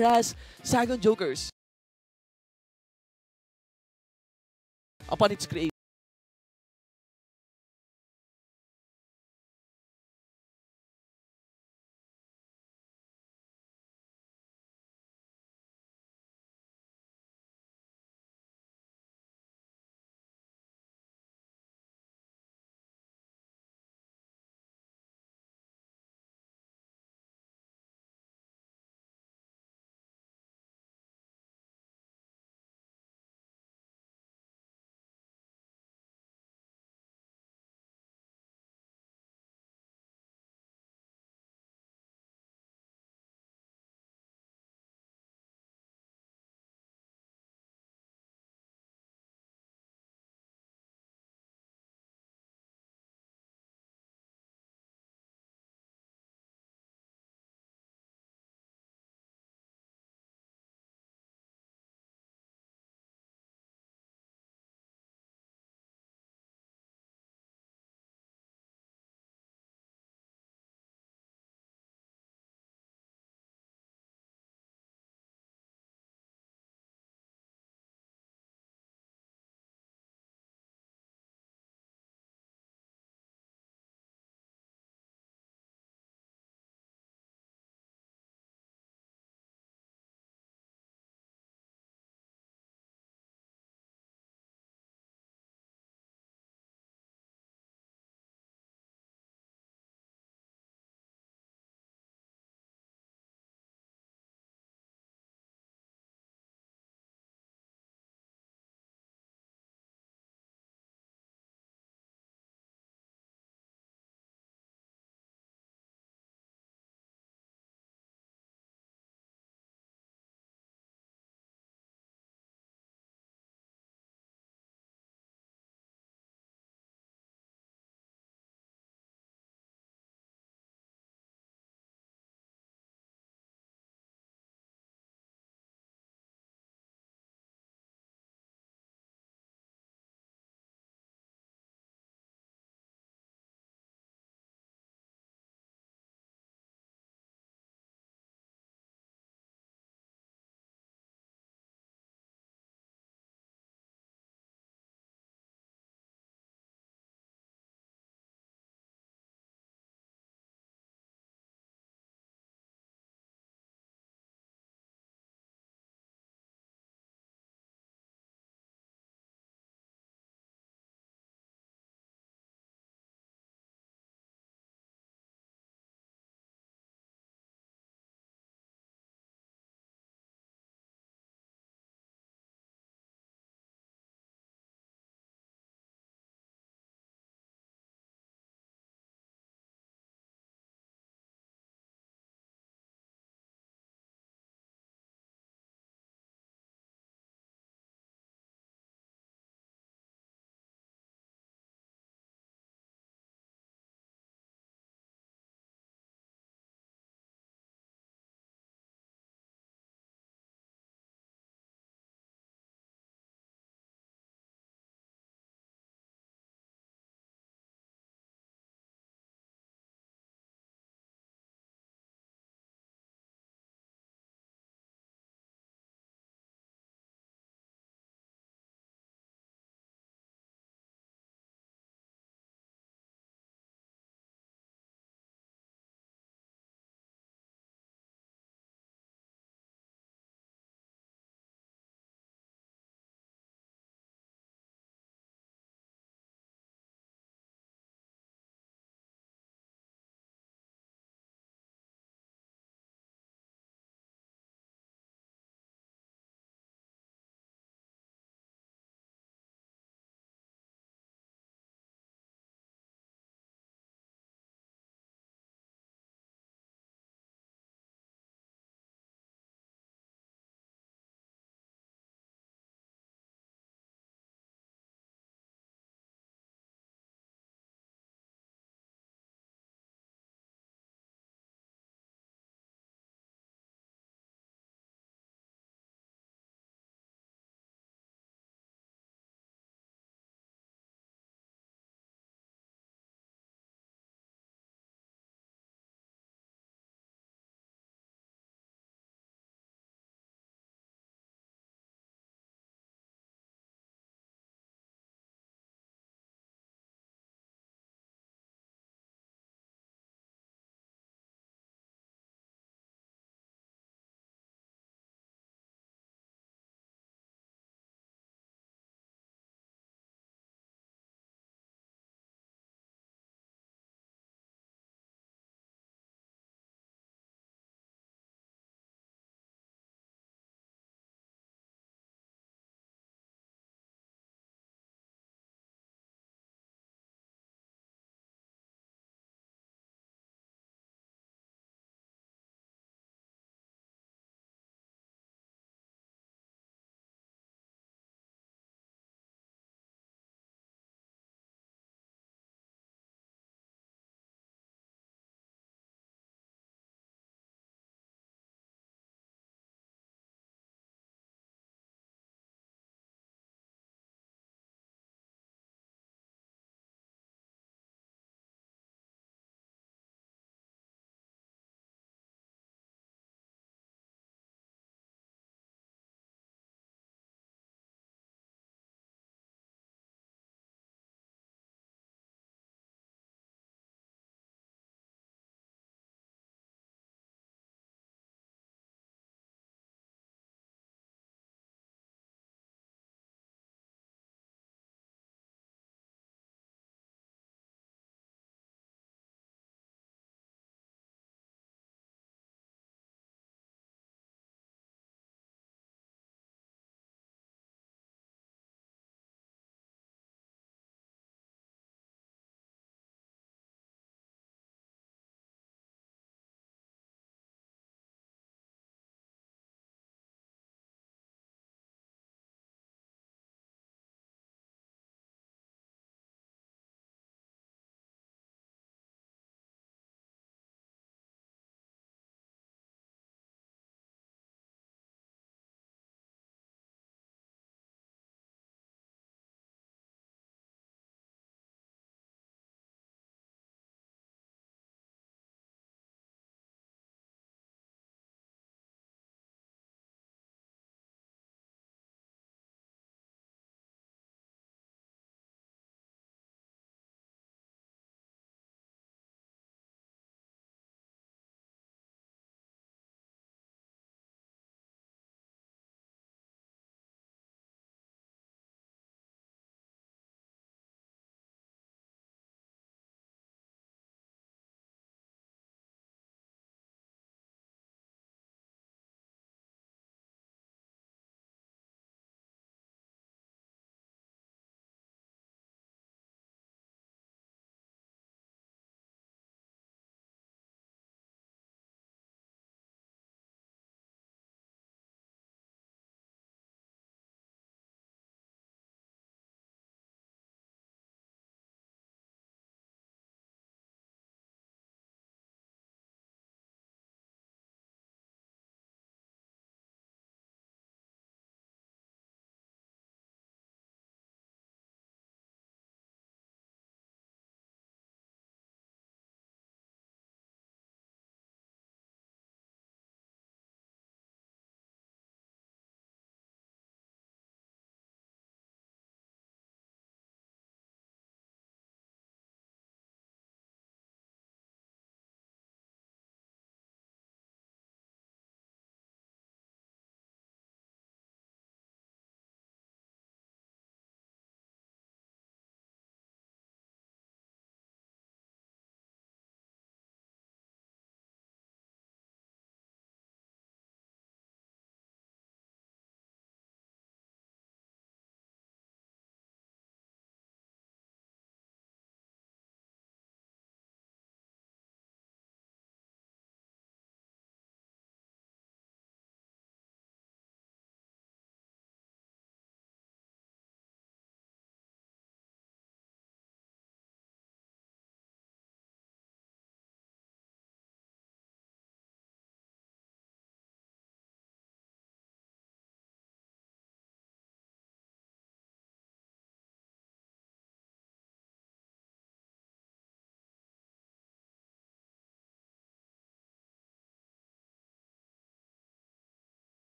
has second jokers upon its creation.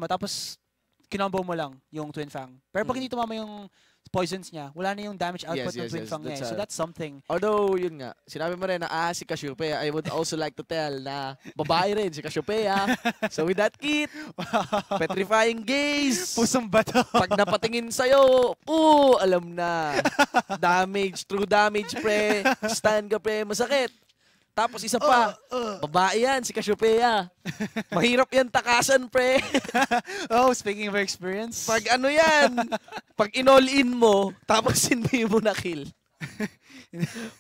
Tapos, kinombo mo lang yung Twin Fang. Pero pag hindi tumama yung poisons niya, wala na yung damage output ng Twin Fang niya. So that's something. Although, yun nga, sinabi mo rin na si Cassiopeia, I would also like to tell na babae rin si Cassiopeia. So with that kit, petrifying gaze. Pusong bato. Pag napatingin sa'yo, alam na. Damage, true damage, pre. Stand ka, pre. Masakit. Tapos isa pa, babae yan, si Cassiopeia. Mahirap yan takasan, pre. Speaking of experience. Pag ano yan, pag in-all-in mo, tapos hindi mo na-kill.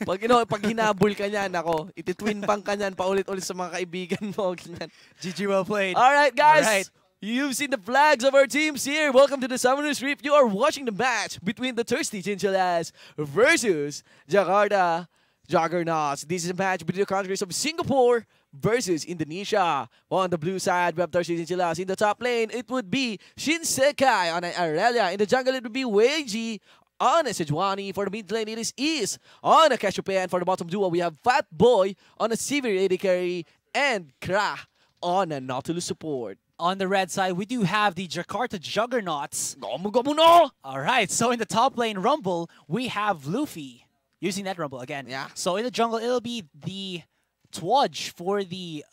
Pag hinabol ka niyan, ako, iti-twin bang ka niyan, paulit-ulit sa mga kaibigan mo. GG, well played. Alright, guys. All right. You've seen the flags of our teams here. Welcome to the Summoner's Reef. You are watching the match between the Thirsty Chinchillas versus Jakarta Juggernauts. This is a match between the countries of Singapore versus Indonesia. On the blue side, we have Thirsty Chinchillas. In the top lane, it would be Shinsekai on an Aurelia. In the jungle, it would be Weiji on a Sejuani. For the mid lane, it is Is on a Cassiopeia. And for the bottom duo, we have Fat Boy on a Severe AD carry and Kra on a Nautilus support. On the red side, we do have the Jakarta Juggernauts. Gomu no! Alright, so in the top lane Rumble, we have Luffy. Using that Rumble again. Yeah. So in the jungle, it'll be the Twodge for the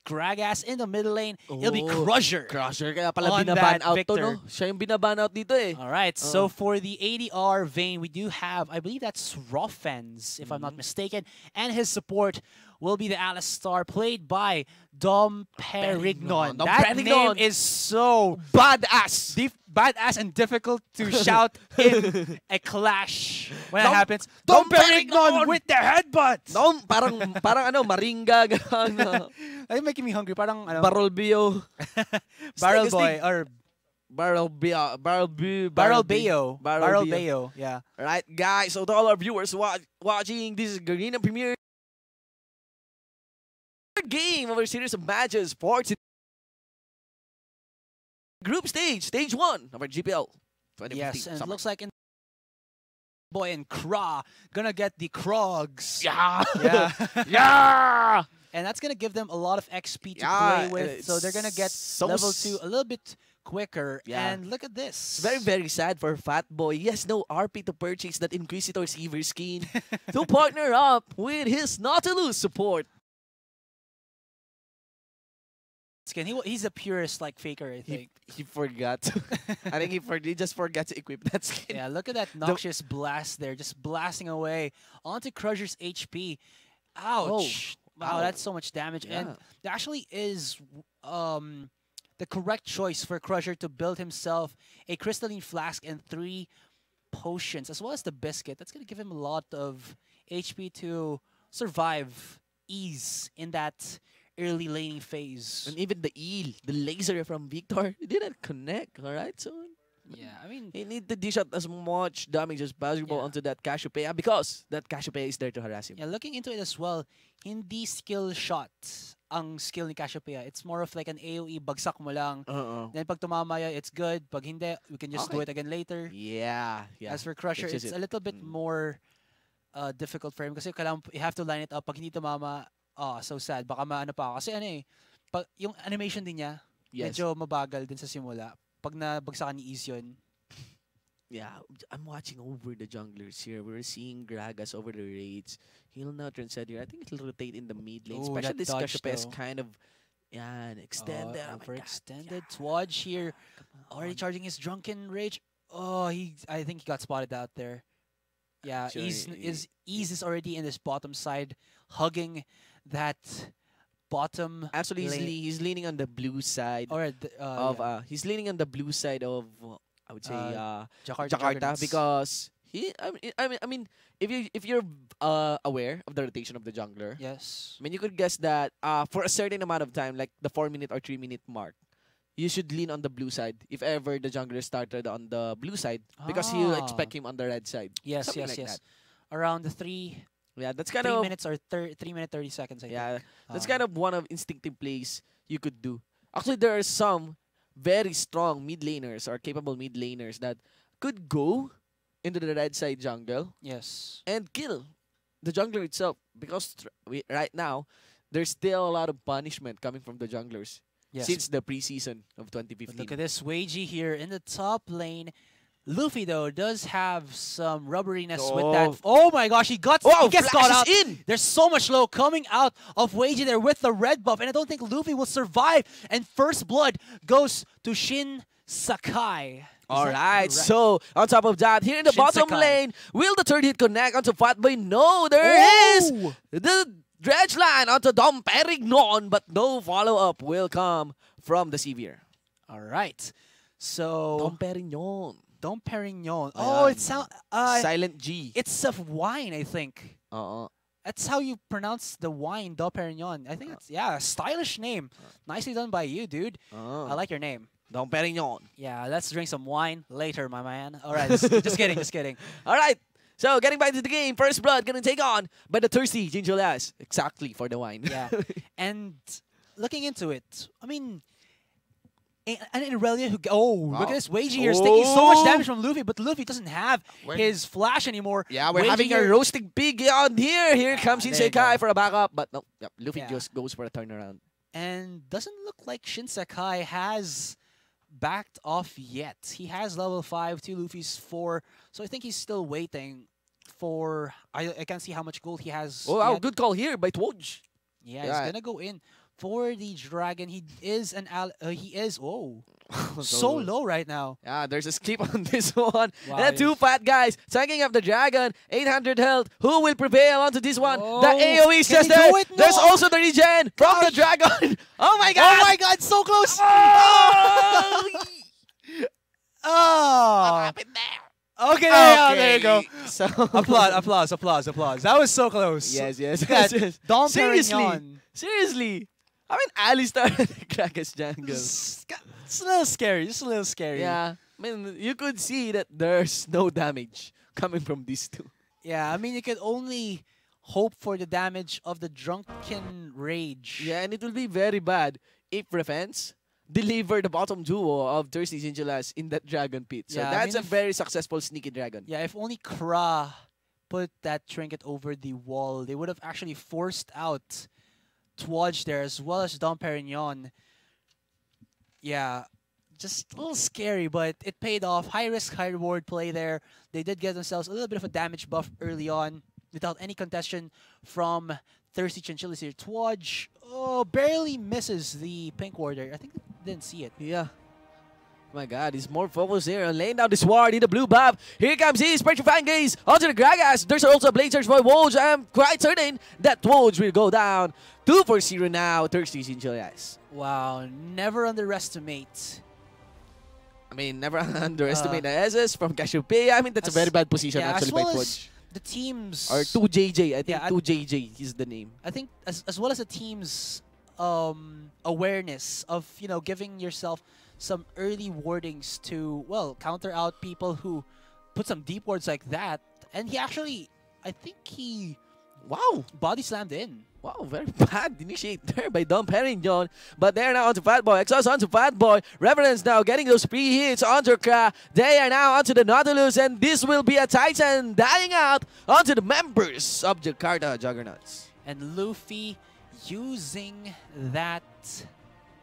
Gragas. In the middle lane, it'll be Crusher. Crusher, kaya pala on binaban that out to, Victor. no? Siya yung binaban out dito eh. Alright, so for the ADR Vayne, we do have, I believe that's Roffens, if I'm not mistaken. And his support will be the Alistar, played by Dom Perignon. Dom That Perignon name is so badass. badass and difficult to shout in a clash when it happens. Dom Dom Perignon Perignon with the headbutt! No, parang ano, Maringa, gano'n. Are you making me hungry? Parang ano? Barrel Bio. Barrel Boy or Barrel Bio. Barrel Bayo. Yeah. Alright, guys. So to all our viewers watching, this is Garena Premier game of our series of matches for group stage, stage 1 of our GPL 2015 Yes, and summer. it looks like Boy and Kra gonna get the Krogs. Yeah. Yeah. Yeah. And that's gonna give them a lot of XP to Yeah, play with. So they're gonna get so level 2 a little bit quicker. Yeah. And look at this. It's very, very sad for Fat Boy. He has no RP to purchase that Inquisitor Seaver skin to partner up with his Nautilus support. Skin. He's a purist like faker, I think. He forgot. I think he just forgot to equip that skin. Yeah, look at that noxious blast there, just blasting away onto Crusher's HP. Ouch! Wow, that's so much damage. Yeah. And there actually is the correct choice for Crusher to build himself a crystalline flask and 3 potions, as well as the biscuit. That's gonna give him a lot of HP to survive ease in that early laning phase. And even the eel, the laser from Victor, it didn't connect, alright? So Yeah, I mean, he need to dish out as much damage as possible onto that Cassiopeia because that Cassiopeia is there to harass him. yeah, looking into it as well, hindi skill shot ang skill ni Cassiopeia. It's more of like an AoE, bagsak mo lang. Then pag tumama yan, it's good. Pag hindi, we can just do it again later. Yeah. As for Crusher, it's a little bit more difficult for him kasi kailangan, you have to line it up. Pag hindi tumama, so sad. Baka maano pa ako. Kasi ano eh, yung animation din niya, medyo mabagal din sa simula. Pag nabagsakan ni Is yun. Yeah, I'm watching over the junglers here. We're seeing Gragas over the raids. He'll now transcend here. I think it'll rotate in the mid lane. Ooh, Especially this dodge Cassiopeia is though. kind of extended. Overextended. Twodge here, already charging his Drunken Rage. I think he got spotted out there. Yeah, Sure, Is is already in this bottom side, hugging that bottom. Actually, lane. he's leaning on the blue side he's leaning on the blue side of I would say Jakarta because I mean if you're aware of the rotation of the jungler, Yes. I mean you could guess that for a certain amount of time, like the 4-minute or 3-minute mark, you should lean on the blue side if ever the jungler started on the blue side because you'll expect him on the red side. Yes, Something yes, like yes. that. Around the 3 Yeah, that's kind 3 of minutes or 3 minute 30 seconds. I think. that's kind of one of instinctive plays you could do. Actually, there are some very strong mid laners or capable mid laners that could go into the red side jungle Yes. and kill the jungler itself because right now there's still a lot of punishment coming from the junglers. Yes. since the preseason of But 2015. look at this Weiji here in the top lane. Luffy though does have some rubberiness with that. Oh my gosh, he gets caught out. In! There's so much low coming out of Weiji there with the red buff, and I don't think Luffy will survive. And first blood goes to Shin Sakai. Alright, so on top of that, here in the Shin bottom Sakai. lane, will the third hit connect onto Fatboy? No, there is the dredge line onto Dom Perignon, but no follow-up will come from the Sevier. Alright, so Dom Perignon. Dom Perignon. Ayan. Oh, it sounds Silent G. it's of wine, I think. Uh-uh. That's how you pronounce the wine, Dom Perignon. I think it's a stylish name. Nicely done by you, dude. I like your name. Dom Perignon. Yeah, let's drink some wine later, my man. All right, just kidding, just kidding. Alright, so getting back to the game, First Blood gonna take on by the thirsty Ginjolas. Exactly, for the wine. Yeah, and looking into it, I mean, and Irelia who look at this Weiji here is taking so much damage from Luffy, but Luffy doesn't have his flash anymore. Yeah, we're Weiji having here, a roasting pig on here. Here comes there you Shinsekai go. for a backup, but no, Luffy Yeah. just goes for a turnaround. and doesn't look like Shin Sakai has backed off yet. He has level 5, 2 Luffy's 4, so I think he's still waiting for. I can't see how much gold he has. Oh, wow, yet. good call here by Twoj. Yeah, Yeah. he's gonna go in for the dragon. He is so low right now. Yeah, there's a skip on this one. Wow, And two yes. fat guys tanking up the dragon. 800 health. Who will prevail onto this one? The Oh, AoE is can just he do there. it? There's No. also the regen from the dragon. Oh my god! Oh my god, so close! Oh! Oh. happened there? Okay, there you go. So Applause. That was so close. yes. Dom Seriously. Perignon. Seriously. I mean, Alistar and Kraken's jungle. It's a little scary. Just a little scary. Yeah. I mean, you could see that there's no damage coming from these two. Yeah, I mean, you can only hope for the damage of the drunken rage. Yeah, and it will be very bad if Refense deliver the bottom duo of Thirsty Ginjolas in that dragon pit. So Yeah, I that's mean, a very successful sneaky dragon. Yeah, if only Kra put that trinket over the wall, they would have actually forced out Twodge there as well as Dom Perignon. Yeah, just a little scary, but it paid off. High risk, high reward play there. They did get themselves a little bit of a damage buff early on without any contestation from Thirsty Chinchillas here. Twodge, barely misses the pink warder. I think they didn't see it. Yeah. My god, he's more focused here on laying down the sword in the blue buff. Here comes his petrifying gaze onto the Gragas. There's also a blade surge for Woj. I'm quite certain that Woj will go down. 2 for 0 now. Thirsty Ginjolas. Wow, never underestimate. I mean, never underestimate the SS from Cassiopeia. I mean, that's a very bad position yeah, actually as by well Twoj. as the teams. Or 2JJ. I think Yeah, 2JJ is the name. I think as well as the team's awareness of giving yourself some early wardings to counter out people who put some deep wards like that, and he actually, I think he Wow. body slammed in. Wow, very bad initiate there by Dom Perignon. But they're now onto Fatboy. Exhaust onto Fatboy. Reverence now getting those free hits onto Kra. They are now onto the Nautilus, and this will be a Titan dying out onto the members of Jakarta Juggernauts. And Luffy using that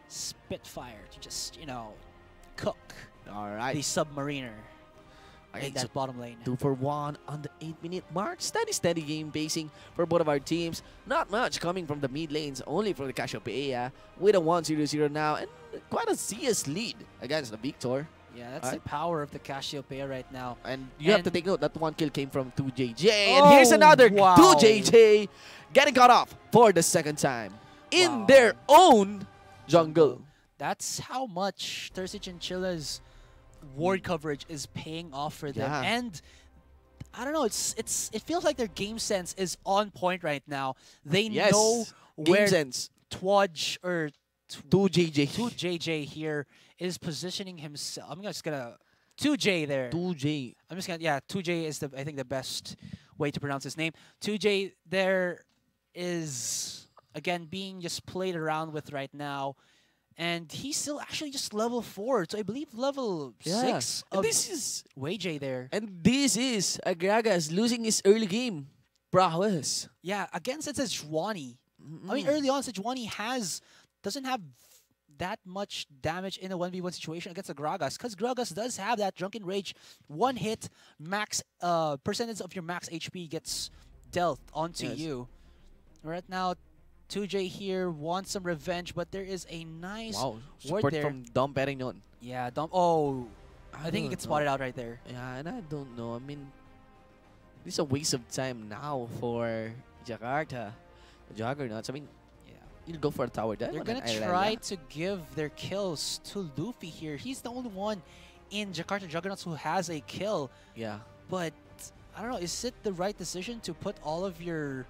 Spitfire to just, cook All right. the Submariner in that bottom lane. 2 for 1 on the 8-minute mark. Steady game pacing for both of our teams. Not much coming from the mid lanes, only for the Cassiopeia with a 1-0-0 now, and quite a CS lead against the Victor. Yeah, that's the power of the Cassiopeia right now. And you have to And- take note that one kill came from 2JJ. And here's another wow. 2JJ getting caught off for the second time in Wow. their own jungle. That's how much Thirsty Chinchilla's ward coverage is paying off for them. Yeah. And I don't know, it feels like their game sense is on point right now. They Yes. know Game where sense. Twodge or 2JJ. 2JJ here is positioning himself. I'm just gonna 2J there. 2J. I'm just gonna 2J is I think the best way to pronounce his name. 2J there is again being just played around with right now. And he's still actually just level 4. So I believe level 6 And of this is Weiji there. Agragas losing his early game prowess. Yeah, against Sejuani. I mean, early on, Sejuani doesn't have that much damage in a 1v1 situation against a Gragas, because Gragas does have that Drunken Rage. One hit, max percentage of your max HP gets dealt onto you. Right now, 2J here wants some revenge, but there is a nice ward support there. from Dom Perignon. Yeah, Dom. Oh, I think he gets spotted out right there. Yeah, and I don't know. I mean, this is a waste of time now for Jakarta, the Juggernauts. I mean, you'll go for a tower death. They're gonna try to give their kills to Luffy here. He's the only one in Jakarta Juggernauts who has a kill. Yeah. But I don't know, is it the right decision to put all of your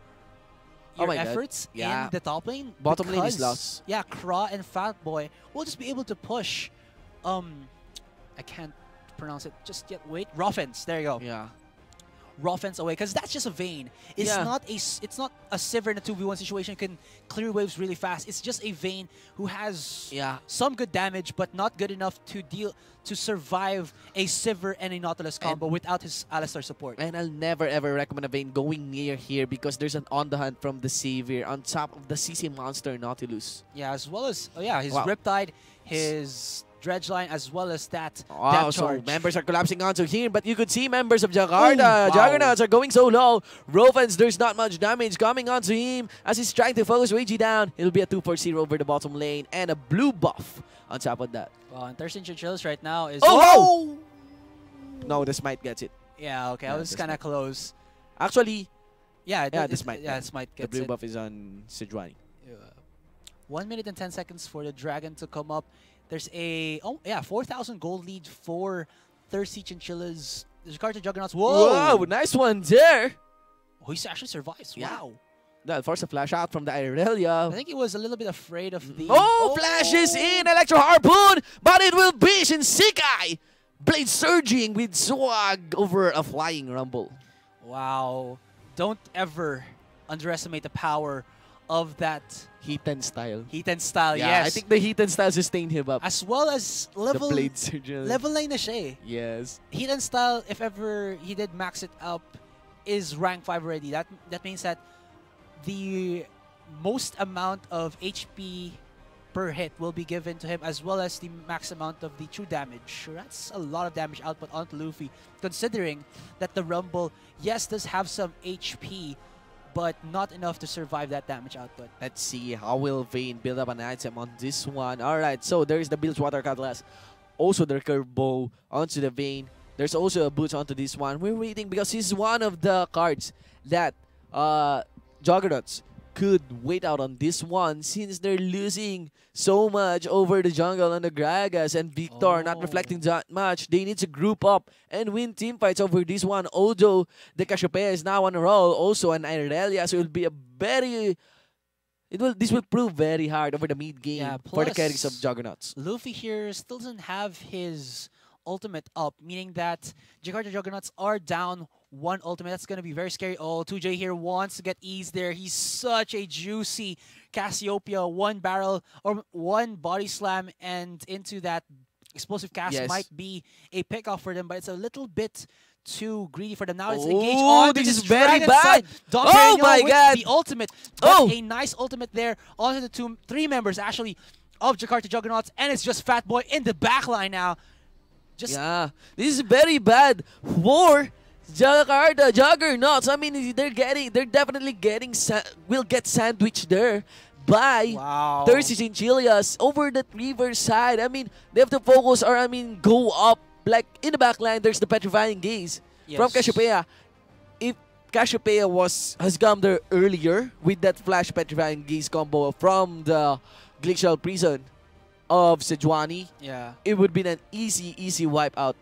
efforts in the top lane? Bottom lane is lost. Yeah, Kra and Fatboy will just be able to push. I can't pronounce it just yet. Wait, Roffens. There you go. Yeah. Roffens away, because that's just a Vayne. It's not a Sivir in a 2v1 situation who can clear waves really fast. It's just a Vayne who has some good damage, but not good enough to survive a Sivir and a Nautilus combo without his Alistar support. And I'll never ever recommend a Vayne going near here because there's an on the hunt from the Savior on top of the CC monster Nautilus. Yeah, as well as his Riptide, his Dredgeline, as well as that. Wow, so members are collapsing onto him, but you could see members of Jakarta. Juggernauts are going so low. Rovens, there's not much damage coming onto him as he's trying to focus Wagey down. It'll be a 2-4-0 over the bottom lane and a blue buff on top of that. Well, and Thirsty Chinchillas right now is... Oh! No, this might get it. Yeah, okay, I was kind of close. Actually, this might get it. The blue buff is on Sejuani. 1 minute and 10 seconds for the Dragon to come up. There's a 4,000 gold lead for Thirsty Chinchillas. The Jakarta Juggernauts. Whoa! Whoa, nice one there. Oh, he actually survives. Wow. That forced a flash out from the Irelia. I think he was a little bit afraid of the... Flashes in Electro Harpoon, but it will be Shinsekai. Blade surging with swag over a flying rumble. Wow. Don't ever underestimate the power of that Heat and style. Heat and style, yes. I think the Heat and style sustained him up. As well as level... The Blade surgery. Level 9 na siya eh. Yes. Heat and style, if ever he did max it up, is rank 5 already. That means that the most amount of HP per hit will be given to him, as well as the max amount of the true damage. So that's a lot of damage output onto Luffy, considering that the Rumble, yes, does have some HP, but not enough to survive that damage output. Let's see how will Vayne build up an item on this one. Alright, so there's the Bilgewater Cutlass. Also the Curve Bow onto the Vayne. There's also a Boots onto this one. We're waiting because this is one of the cards that Juggernauts could wait out on this one, since they're losing so much over the jungle and the Gragas and Victor not reflecting that much. They need to group up and win team fights over this one. Although the Cassiopeia is now on a roll, also an Irelia, so it will be a very... This will prove very hard over the mid game for the characters of Juggernauts. Luffy here still doesn't have his ultimate up, meaning that Jakarta Juggernauts are down one ultimate. That's going to be very scary. Oh, 2J here wants to get ease there. He's such a juicy Cassiopeia. One barrel or one body slam and into that explosive cast might be a pickoff for them, but it's a little bit too greedy for them. Now it's engaged on this is very bad. Oh my god. The ultimate. A nice ultimate there onto the three members actually of Jakarta Juggernauts, and it's just Fatboy in the backline now. This is very bad for Jakarta Juggernauts. I mean, they're definitely getting will get sandwiched there by Thirsty Chinchillas over the river side. I mean, they have to focus or go up. Like in the back line, there's the Petrifying Gaze from Cassiopeia. If Cassiopeia has come there earlier with that Flash Petrifying Gaze combo from the Glacial Prison of Sejuani, it would be an easy wipeout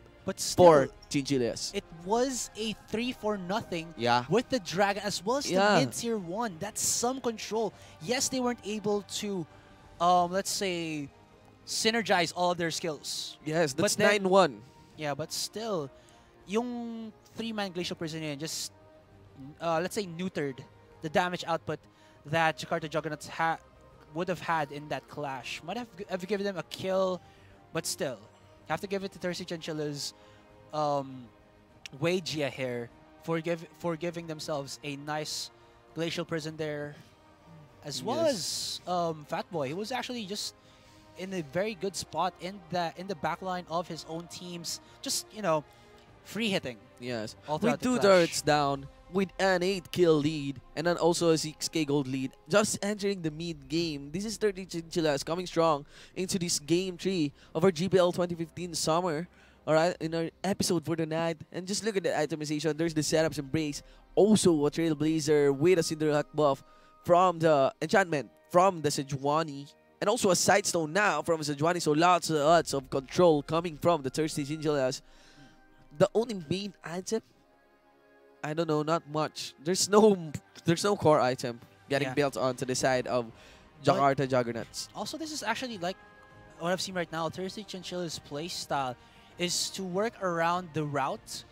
for Chinchillas. It was a 3-4-0 with the Dragon as well as the mid-tier 1. That's some control. Yes, they weren't able to, let's say, synergize all of their skills. Yes, that's 9-1. Yeah, but still, yung 3-man Glacial Prison yun just, let's say, neutered the damage output that Jakarta Juggernauts would have had in that clash. Might have given them a kill, but still, have to give it to Thirsty Chinchillas, Wagia here for giving themselves a nice Glacial Prison there, as well as Fatboy. He was actually just in a very good spot in the back line of his own teams. Just, free hitting. Yes. All With throughout the 2 clash. turrets down, with an 8-kill lead, and then also a 6k gold lead, just entering the mid game. This is 30 Chinchillas coming strong into this game 3 of our GPL 2015 Summer. Alright, in our episode for the night. And just look at the itemization. There's the setups embrace. Also a Trailblazer with a Cinderhawk buff from the enchantment from the Sejuani. And also a Sidestone now from Sejuani. So lots of control coming from the Thirsty Chinchillas. The only main item, I don't know, not much. There's no core item getting built onto the side of Jakarta Juggernauts. Also, this is actually like what I've seen right now. Thirsty Chinchilla's play style is to work around the route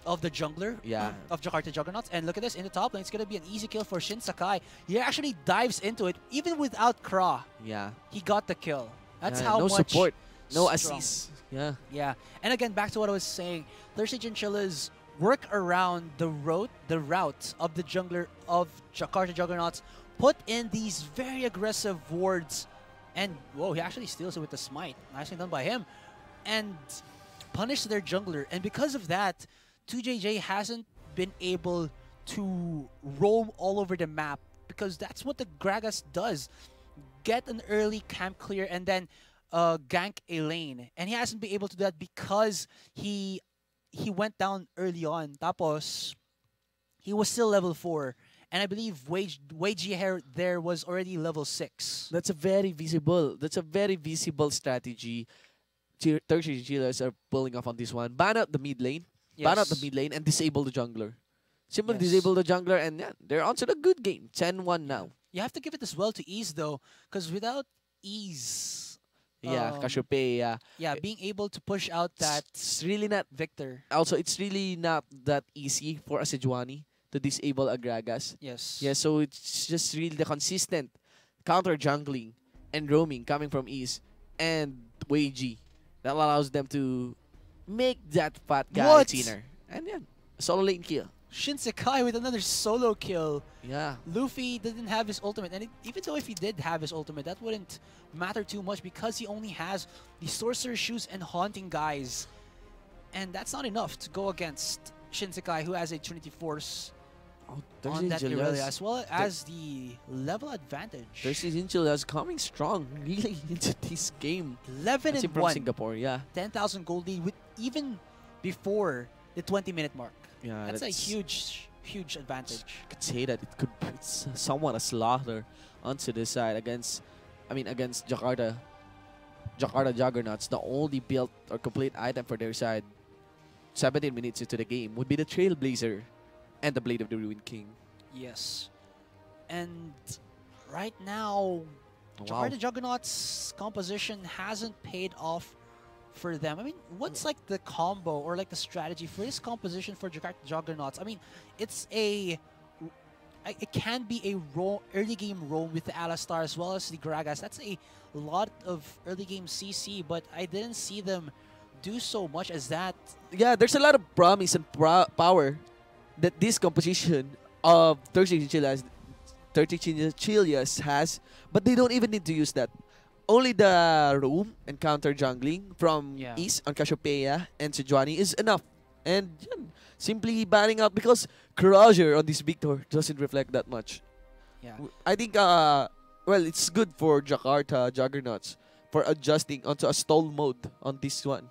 of the jungler of Jakarta Juggernauts. And look at this, in the top lane, it's going to be an easy kill for Shin Sakai. He actually dives into it, even without Kra. Yeah. He got the kill. That's how no much support, no strong. assist. Yeah. Yeah. And again, back to what I was saying, Thirsty Chinchillas work around the route of the jungler of Jakarta Juggernauts, put in these very aggressive wards, and whoa, he actually steals it with the smite. Nicely done by him. And punish their jungler. And because of that, 2JJ hasn't been able to roam all over the map, because that's what the Gragas does. Get an early camp clear and then gank a lane. And he hasn't been able to do that because he went down early on. Tapos, he was still level 4. And I believe Wage Hair there was already level 6. That's a very visible strategy Thirsty Chinchillas are pulling off on this one. Ban out the mid lane. Ban out the mid lane and disable the jungler. Simply disable the jungler and they're onto the good game. 10-1 now. You have to give it as well to Ease though, because without Ease, Cassiopeia. Yeah, being able to push out that it's really not Victor. Also, it's really not that easy for a Sejuani to disable a Gragas. Yes. Yeah, so it's just really the consistent counter jungling and roaming coming from Ease and Wei that allows them to make that fat guy thinner. And solo lane kill. Shin Sakai with another solo kill. Yeah. Luffy didn't have his ultimate, and even though if he did have his ultimate, that wouldn't matter too much because he only has the Sorcerer's Shoes and Haunting guys. And that's not enough to go against Shin Sakai, who has a Trinity Force on that Irelia, as well as the level advantage. Thirsty Chinchillas coming strong really into this game. 11-1 from Singapore, 10,000 gold lead with even before the 20-minute mark. Yeah, that's a huge advantage. I could say that it's somewhat a slaughter onto this side against Jakarta Juggernauts. The only built or complete item for their side 17 minutes into the game would be the Trailblazer and the Blade of the Ruined King. Yes. And right now, Jakarta Juggernauts' composition hasn't paid off for them. I mean, what's like the combo or like the strategy for this composition for Jakarta Juggernauts? I mean, it can be a early game roam with the Alistar as well as the Gragas. That's a lot of early game CC, but I didn't see them do so much as that. Yeah, there's a lot of promise and power that this composition of Thirsty Chinchillas has, but they don't even need to use that. Only the roam and counter jungling from East on Cassiopeia and Sejuani is enough. And simply banning out because Crusher on this Victor doesn't reflect that much. Yeah. I think, it's good for Jakarta Juggernauts for adjusting onto a stall mode on this one.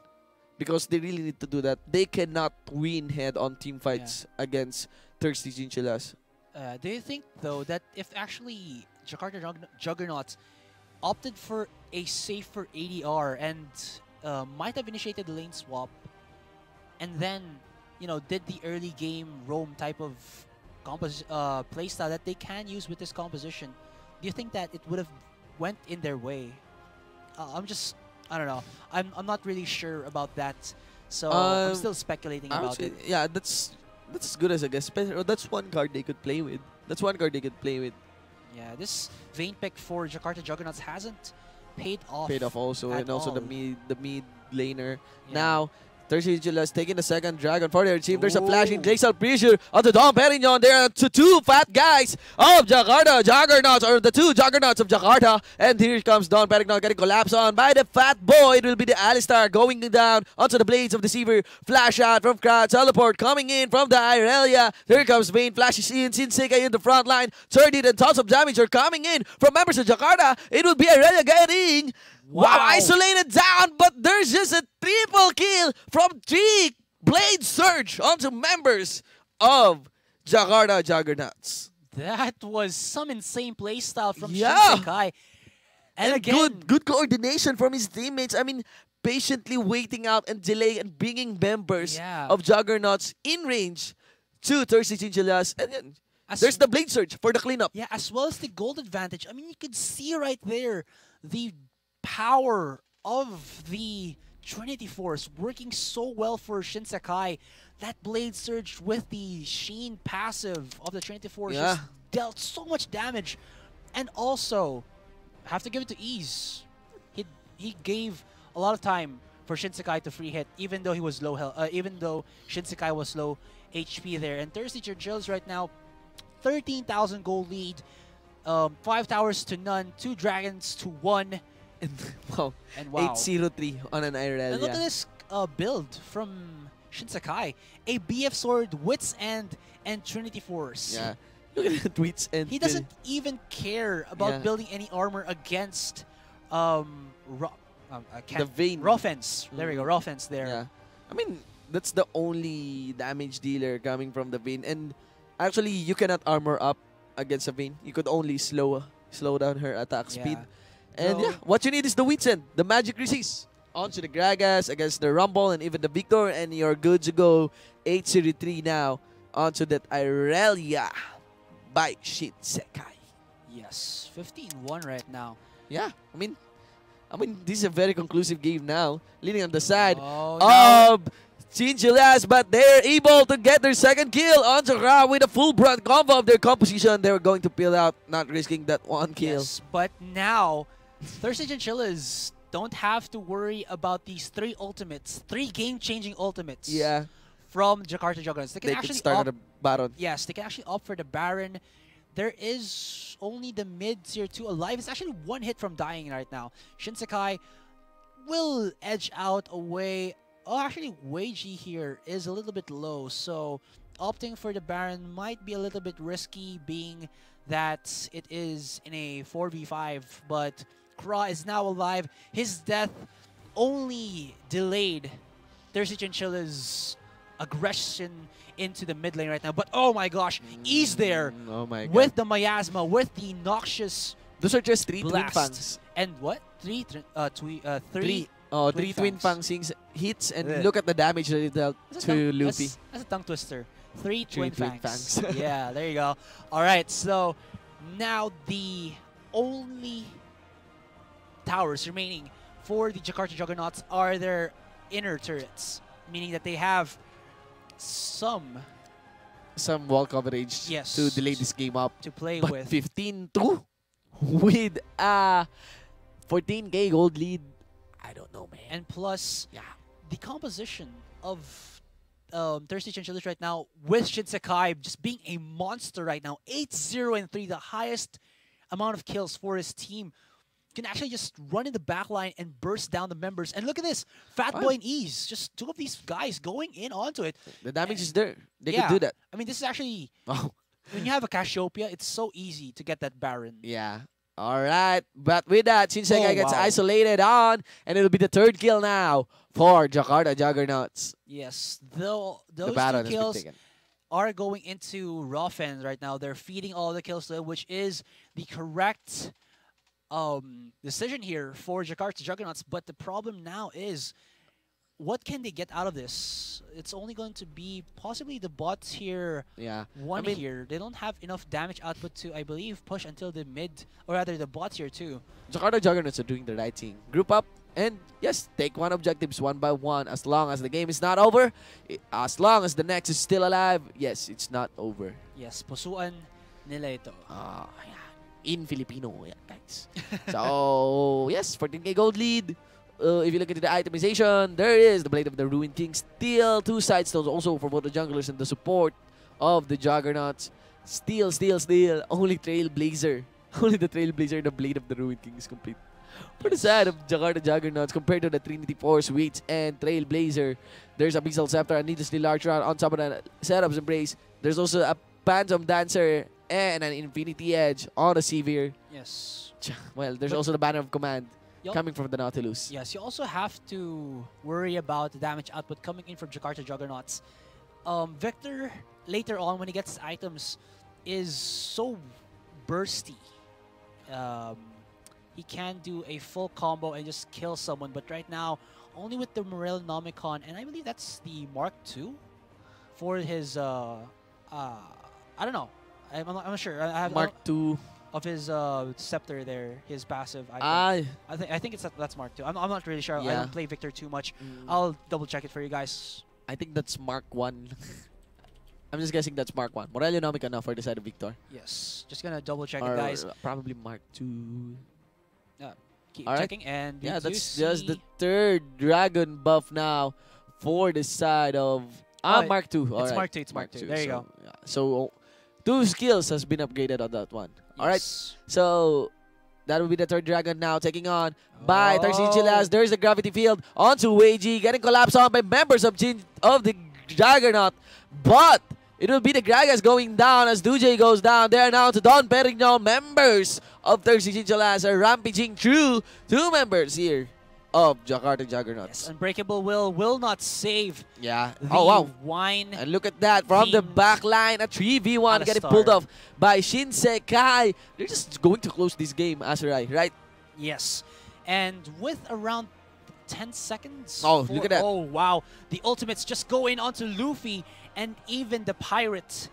Because they really need to do that. They cannot win head-on team fights against Thirsty Chinchillas. Do you think, though, that if actually Jakarta Juggernauts opted for a safer ADR and might have initiated the lane swap and then, did the early game roam type of playstyle that they can use with this composition, do you think that it would have went in their way? I don't know. I'm not really sure about that, so I'm still speculating about it. Yeah, that's as good as I guess. That's one card they could play with. Yeah, this Vayne pick for Jakarta Juggernauts hasn't paid off. Also, and also the mid laner. Yeah. Now, Thirsty Chilas taking the second dragon for their team. There's a flashing Ooh. glacial pressure on the Dom Perignon. There are two fat guys of Jakarta Juggernauts, or the two Juggernauts of Jakarta. And here comes Don Perignon getting collapsed on by the fat boy. It will be the Alistar going down onto the blades of Deceiver. Flash out from Crowd. Teleport coming in from the Irelia. Here comes Vayne. Flashes in. Shinseki in the front line. 30 and tons of damage are coming in from members of Jakarta. It will be Irelia getting... Wow, isolated down, but there's just a triple kill from 3 Blade Surge onto members of Jakarta Juggernauts. That was some insane playstyle from Yeah. Shinseki. And again, good coordination from his teammates. I mean, patiently waiting out and delay and bringing members of Juggernauts in range to Thirsty Chinchillas. And then there's the Blade Surge for the cleanup. yeah, as well as the gold advantage. I mean, you could see right there the power of the Trinity Force working so well for Shinseki. That Blade Surge with the Sheen passive of the Trinity Force just dealt so much damage. And also, have to give it to Ease. He gave a lot of time for Shinseki to free hit, even though he was low health, even though Shinseki was low HP there. And Thirsty Churchills right now, 13,000 gold lead, 5 towers to none, 2 dragons to 1. And wow. 803 on an Irelia. And look at this build from Shinseki. A BF Sword, Wits End, and Trinity Force. Yeah. Look at the tweets. And he doesn't even care about building any armor against the Vayne. Rofens. There we go, Rofens there. Yeah. I mean, that's the only damage dealer coming from the Vayne. And actually, you cannot armor up against a Vayne. You could only slow down her attack speed. And what you need is the Witsen, the magic resist. Onto the Gragas against the Rumble and even the Victor, and you're good to go. 803 now onto that Irelia by Shinseki. Yes, 15-1 right now. Yeah, I mean, this is a very conclusive game now. Leaning on the side of Chinchillas, but they're able to get their second kill on Jakarta with a full brand combo of their composition. They were going to peel out, not risking that one kill. Yes, but now Thirsty Chinchillas don't have to worry about these 3 ultimates, 3 game-changing ultimates. Yeah. From Jakarta Juggernauts. They can start at the Baron. Yes, they can actually opt for the Baron. There is only the mid tier 2 alive. It's actually 1 hit from dying right now. Shinseki will edge out away. Oh, actually, Weiji here is a little bit low, so opting for the Baron might be a little bit risky, being that it is in a 4v5, but Kra is now alive. His death only delayed Thirsty Chinchilla's aggression into the mid lane right now. But oh my gosh, he's there with the miasma, with the noxious Those are just 3 blast. Twin Fangs. And what? 3 Twin Fangs hits, and look at the damage that it dealt to Luffy. That's a tongue twister. 3 Twin Fangs. Yeah, there you go. Alright, so now the only towers remaining for the Jakarta Juggernauts are their inner turrets, meaning that they have some wall coverage to delay this game up to play but with. 15-2 with a 14k gold lead. I don't know, man. And plus, the composition of Thirsty Chinchillas right now with Shinseki just being a monster right now. 8-0-3, the highest amount of kills for his team. Can actually just run in the back line and burst down the members. And look at this, Fatboy and Ease, just 2 of these guys going in onto it. The damage is there. They can do that. I mean, this is actually, when you have a Cassiopeia, it's so easy to get that Baron. Yeah. All right. But with that, Shinseki gets isolated on, and it'll be the 3rd kill now for Jakarta Juggernauts. Yes, those 2 Baron kills are going into Rofens right now. They're feeding all the kills to it, which is the correct decision here for Jakarta Juggernauts. But the problem now is, what can they get out of this? It's only going to be possibly the bots here. Here. They don't have enough damage output to, I believe, push until the mid, or rather the bots here too. Jakarta Juggernauts are doing the right thing. Group up and yes, take 1 objectives 1 by 1. As long as the game is not over, as long as the next is still alive, yes, it's not over. Yes, pusuan nila ito. In Filipino, guys. So, yes, 14k gold lead. if you look into the itemization, there is the Blade of the Ruined King. Still 2 side stones also for both the junglers and the support of the Juggernauts. Still. Only Trailblazer. Only the Trailblazer, the Blade of the Ruined King is complete. For the side of Jakarta Juggernauts, compared to the Trinity Force, Witch, and Trailblazer, there's a Abyssal Scepter, a needlessly large round on top of the Setup's Embrace. There's also a Phantom Dancer and an Infinity Edge on the Severe. Yes. Well, there's also the Banner of Command coming from the Nautilus. Yes, you also have to worry about the damage output coming in from Jakarta Juggernauts. Victor, later on, when he gets items, is so bursty. He can do a full combo and just kill someone, but right now, only with the Morel Nomicon, and I believe that's the Mark II for his, I don't know. I'm not sure. I have Mark II. Of his scepter there, his passive item. I think that's Mark II. I'm not really sure. Yeah. I don't play Victor too much. I'll double check it for you guys. I think that's Mark 1. I'm just guessing that's Mark 1. Morelio Nomica now for the side of Victor. Yes. Just gonna double check Or it, guys. probably Mark 2. Keep All right. checking, and Yeah, that's see just the 3rd dragon buff now for the side of Mark 2. It's Mark II. It's Mark II. There you go. Yeah. So 2 skills has been upgraded on that one. Yes. All right. So that will be the 3rd dragon now taking on by Tarsinchilas. There's the gravity field onto Weiji, getting collapsed on by members of the Juggernaut. But it will be the Gragas going down as Dujay goes down. They are now to Don Perignon. Members of Tarsinchilas are rampaging through 2 members here of Jakarta Juggernauts. Yes, Unbreakable will not save Yeah. the wine. And look at that from the back line. A 3v1 getting pulled off by Shinsekai. They're just going to close this game, Azurai, right? Yes. And with around 10 seconds. Look at that. Oh, wow. The ultimates just go in onto Luffy, and even the Pirate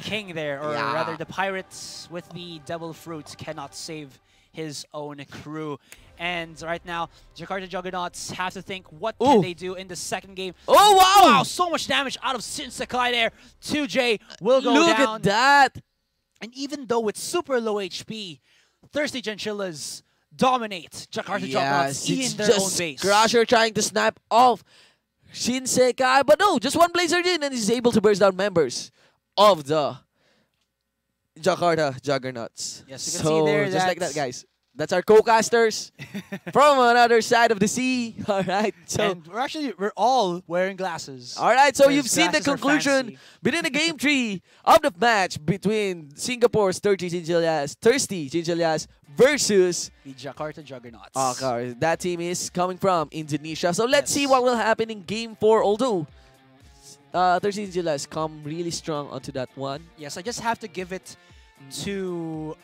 King there, or rather the Pirates with the Devil Fruit, cannot save his own crew. And right now, Jakarta Juggernauts have to think, what can they do in the 2nd game? Oh, wow! Wow, so much damage out of Shinsekai there. 2J will go down. Look at that! And even though it's super low HP, Thirsty Chinchillas dominate Jakarta Juggernauts in their own base. Crusher trying to snap off Shinsekai, but no, just one Blazer in and he's able to burst down members of the Jakarta Juggernauts. Yes, you can see there just like that, guys. That's our co-casters from another side of the sea. All right. So and we're all wearing glasses. All right. So you've seen the Glasses are conclusion fancy. within the game 3 of the match between Singapore's Thirsty Chinchillas versus the Jakarta Juggernauts. okay, that team is coming from Indonesia. So let's see what will happen in game 4. Although Thirsty Chinchillas come really strong onto that one. Yes, I just have to give it to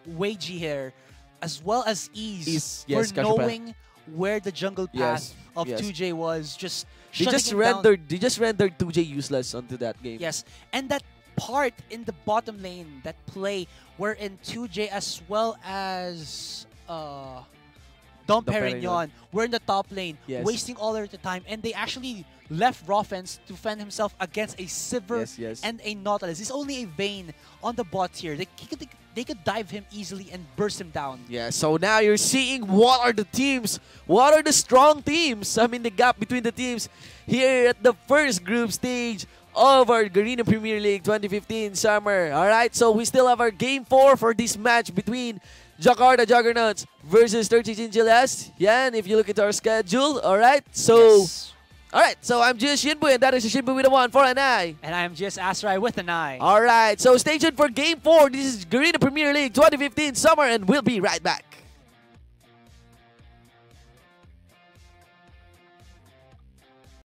Weiji here, as well as Ease, for knowing where the jungle path of 2J was. They just rendered 2J useless onto that game. Yes, and that part in the bottom lane, that play wherein 2J as well as Dom Perignon were in the top lane, wasting all their time, and they actually left Roffens to fend himself against a Sivir and a Nautilus. It's only a Vayne on the bot here. They could dive him easily and burst him down. Yeah, so now you're seeing what are the teams, what are the strong teams, I mean the gap between the teams here at the first group stage of our Garena Premier League 2015 Summer. Alright, so we still have our game 4 for this match between Jakarta Juggernauts versus 30 Chinchillas. Yeah, and if you look at our schedule, alright, so... Alright, so I'm just Shinbu, and that is Shinbu with a 1 for an I. And I'm just Asrai with an I. Alright, so stay tuned for Game 4. This is Garena Premier League 2015 Summer, and we'll be right back.